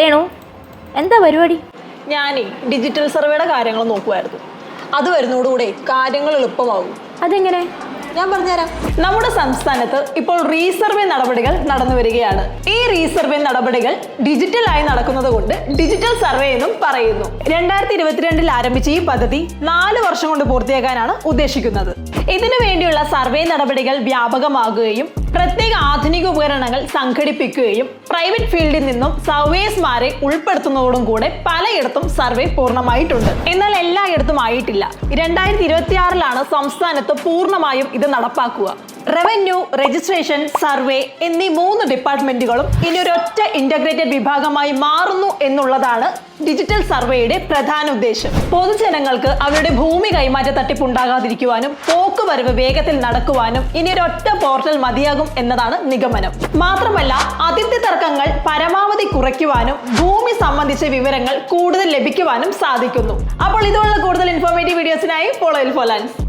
രേണു, എന്താ പരിപാടി? ഞാനേ ഡിജിറ്റൽ സർവേയുടെ കാര്യങ്ങൾ നോക്കുമായിരുന്നു. അത് വരുന്നതോടുകൂടെ കാര്യങ്ങൾ എളുപ്പമാകും. അതെങ്ങനെ? ഞാൻ പറഞ്ഞുതരാം. നമ്മുടെ സംസ്ഥാനത്ത് ഇപ്പോൾ റീസർവേ നടപടികൾ നടന്നു വരികയാണ്. ഈ റീസർവേ നടപടികൾ ഡിജിറ്റലായി നടക്കുന്നത് കൊണ്ട് ഡിജിറ്റൽ സർവേ എന്നും പറയുന്നു. 2022 ആരംഭിച്ച ഈ പദ്ധതി 4 വർഷം കൊണ്ട് പൂർത്തിയാക്കാനാണ് ഉദ്ദേശിക്കുന്നത്. ഇതിനു വേണ്ടിയുള്ള സർവേ നടപടികൾ വ്യാപകമാകുകയും പ്രത്യേക ആധുനിക ഉപകരണങ്ങൾ സംഘടിപ്പിക്കുകയും പ്രൈവറ്റ് ഫീൽഡിൽ നിന്നും സർവേസ്മാരെ ഉൾപ്പെടുത്തുന്നതോടും കൂടെ പലയിടത്തും സർവേ പൂർണ്ണമായിട്ടുണ്ട്. എന്നാൽ എല്ലായിടത്തും ആയിട്ടില്ല. 2026 സംസ്ഥാനത്ത് പൂർണ്ണമായും ഇത് നടപ്പാക്കുക. റവന്യൂ, രജിസ്ട്രേഷൻ, സർവേ എന്നീ 3 ഡിപ്പാർട്ട്മെന്റുകളും ഇനി ഒരൊറ്റ ഇന്റഗ്രേറ്റഡ് വിഭാഗമായി മാറുന്നു എന്നുള്ളതാണ് ഡിജിറ്റൽ സർവേയുടെ പ്രധാന ഉദ്ദേശം. പൊതുജനങ്ങൾക്ക് അവരുടെ ഭൂമി കൈമാറ്റ തട്ടിപ്പുണ്ടാകാതിരിക്കുവാനും പോക്കുവരവ് വേഗത്തിൽ നടക്കുവാനും ഇനി ഒരൊറ്റ പോർട്ടൽ മതിയാകും എന്നതാണ് നിഗമനം. മാത്രമല്ല, അതിർത്തി തർക്കങ്ങൾ പരമാവധി കുറയ്ക്കുവാനും ഭൂമി സംബന്ധിച്ച വിവരങ്ങൾ കൂടുതൽ ലഭിക്കുവാനും സാധിക്കുന്നു. അപ്പോൾ ഇതുപോലുള്ള കൂടുതൽ ഇൻഫോർമേറ്റീവ് വീഡിയോസിനായി ഫോളോ ലാൻസ്.